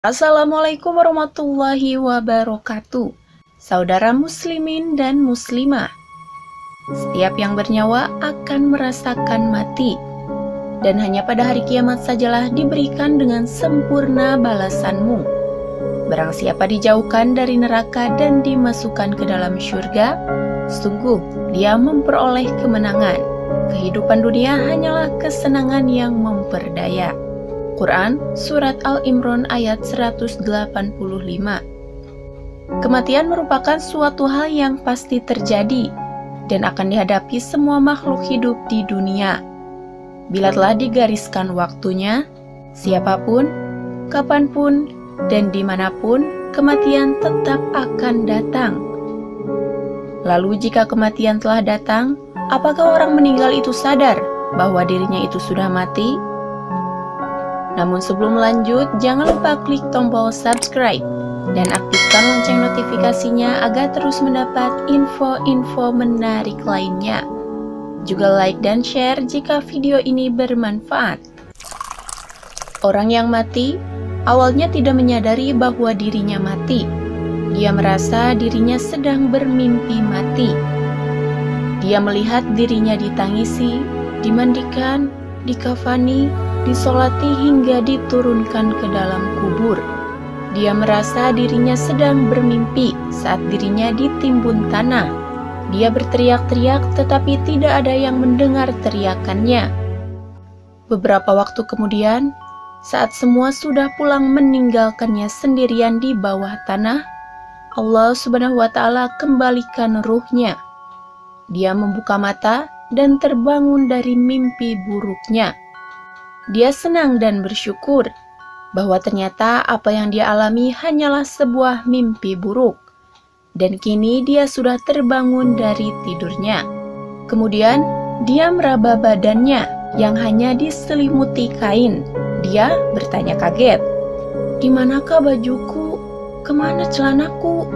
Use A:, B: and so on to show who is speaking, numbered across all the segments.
A: Assalamualaikum warahmatullahi wabarakatuh. Saudara muslimin dan muslimah, setiap yang bernyawa akan merasakan mati, dan hanya pada hari kiamat sajalah diberikan dengan sempurna balasanmu. Barang siapa dijauhkan dari neraka dan dimasukkan ke dalam syurga, sungguh dia memperoleh kemenangan. Kehidupan dunia hanyalah kesenangan yang memperdaya. Quran Surat Al-Imran ayat 185. Kematian merupakan suatu hal yang pasti terjadi dan akan dihadapi semua makhluk hidup di dunia. Bila telah digariskan waktunya, siapapun, kapanpun, dan dimanapun, kematian tetap akan datang. Lalu jika kematian telah datang, apakah orang meninggal itu sadar bahwa dirinya itu sudah mati? Namun sebelum lanjut, jangan lupa klik tombol subscribe dan aktifkan lonceng notifikasinya agar terus mendapat info-info menarik lainnya. Juga like dan share jika video ini bermanfaat. Orang yang mati awalnya tidak menyadari bahwa dirinya mati. Dia merasa dirinya sedang bermimpi mati. Dia melihat dirinya ditangisi, dimandikan, dikafani, disolati hingga diturunkan ke dalam kubur. Dia merasa dirinya sedang bermimpi saat dirinya ditimbun tanah. Dia berteriak-teriak tetapi tidak ada yang mendengar teriakannya. Beberapa waktu kemudian, saat semua sudah pulang meninggalkannya sendirian di bawah tanah, Allah Subhanahu wa Ta'ala kembalikan ruhnya. Dia membuka mata dan terbangun dari mimpi buruknya. Dia senang dan bersyukur bahwa ternyata apa yang dia alami hanyalah sebuah mimpi buruk, dan kini dia sudah terbangun dari tidurnya. Kemudian dia meraba badannya yang hanya diselimuti kain. Dia bertanya kaget, "Di manakah bajuku? Kemana celanaku?"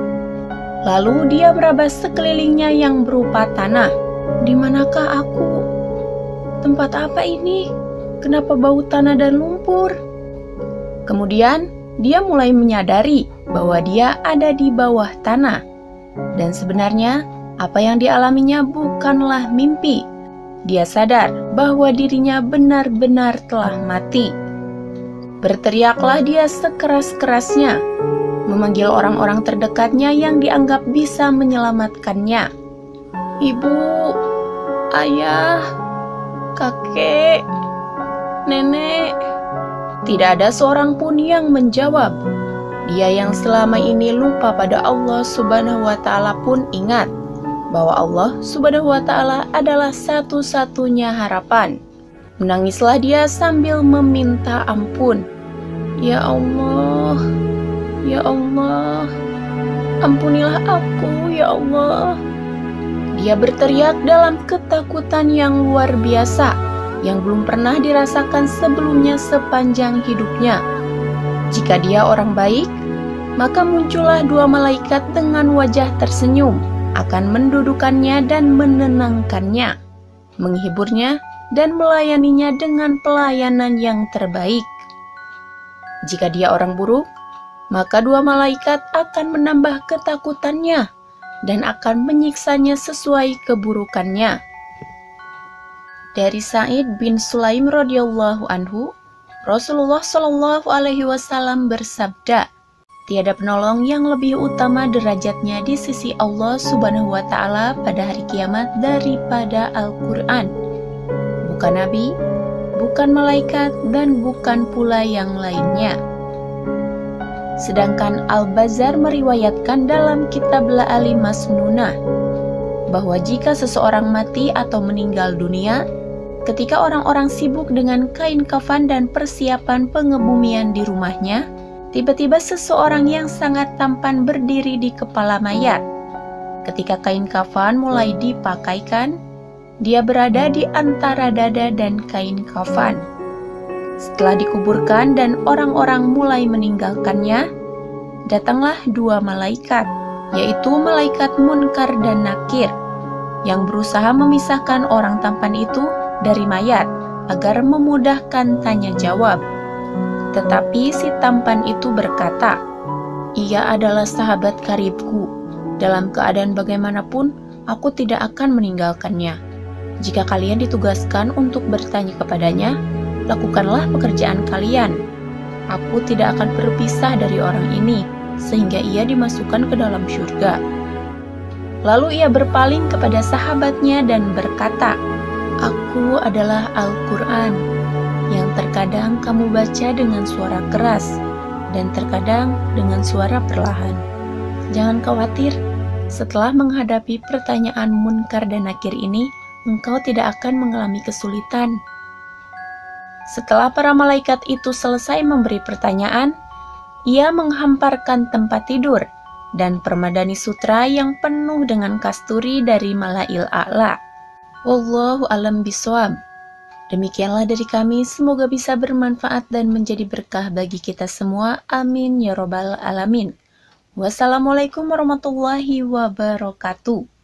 A: Lalu dia meraba sekelilingnya yang berupa tanah. "Di manakah aku? Tempat apa ini? Kenapa bau tanah dan lumpur?" Kemudian dia mulai menyadari bahwa dia ada di bawah tanah. Dan sebenarnya apa yang dialaminya bukanlah mimpi. Dia sadar bahwa dirinya benar-benar telah mati. Berteriaklah dia sekeras-kerasnya, memanggil orang-orang terdekatnya yang dianggap bisa menyelamatkannya. "Ibu, ayah, kakek, nenek." Tidak ada seorang pun yang menjawab. Dia yang selama ini lupa pada Allah Subhanahu wa Ta'ala pun ingat bahwa Allah Subhanahu wa Ta'ala adalah satu-satunya harapan. Menangislah dia sambil meminta ampun. "Ya Allah, ya Allah, ampunilah aku, ya Allah." Dia berteriak dalam ketakutan yang luar biasa, yang belum pernah dirasakan sebelumnya sepanjang hidupnya. Jika dia orang baik, maka muncullah dua malaikat dengan wajah tersenyum, akan mendudukannya dan menenangkannya, menghiburnya dan melayaninya dengan pelayanan yang terbaik. Jika dia orang buruk, maka dua malaikat akan menambah ketakutannya dan akan menyiksanya sesuai keburukannya. Dari Sa'id bin Sulaim radhiyallahu anhu, Rasulullah Shallallahu alaihi wasallam bersabda, "Tiada penolong yang lebih utama derajatnya di sisi Allah Subhanahu wa Ta'ala pada hari kiamat daripada Al-Qur'an. Bukan nabi, bukan malaikat, dan bukan pula yang lainnya." Sedangkan Al-Bazzar meriwayatkan dalam kitab La'ali Masnunah bahwa jika seseorang mati atau meninggal dunia, ketika orang-orang sibuk dengan kain kafan dan persiapan pengebumian di rumahnya, tiba-tiba seseorang yang sangat tampan berdiri di kepala mayat. Ketika kain kafan mulai dipakaikan, dia berada di antara dada dan kain kafan. Setelah dikuburkan dan orang-orang mulai meninggalkannya, datanglah dua malaikat, yaitu malaikat Munkar dan Nakir, yang berusaha memisahkan orang tampan itu dari mayat agar memudahkan tanya jawab. Tetapi si tampan itu berkata, "Ia adalah sahabat karibku. Dalam keadaan bagaimanapun, aku tidak akan meninggalkannya. Jika kalian ditugaskan untuk bertanya kepadanya, lakukanlah pekerjaan kalian. Aku tidak akan berpisah dari orang ini, sehingga ia dimasukkan ke dalam surga." Lalu ia berpaling kepada sahabatnya dan berkata, "Aku adalah Al-Quran, yang terkadang kamu baca dengan suara keras, dan terkadang dengan suara perlahan. Jangan khawatir, setelah menghadapi pertanyaan Munkar dan Nakir ini, engkau tidak akan mengalami kesulitan." Setelah para malaikat itu selesai memberi pertanyaan, ia menghamparkan tempat tidur dan permadani sutra yang penuh dengan kasturi dari Malail A'la. Wallahu alam biswab. Demikianlah dari kami, semoga bisa bermanfaat dan menjadi berkah bagi kita semua. Amin ya robbal alamin. Wassalamualaikum warahmatullahi wabarakatuh.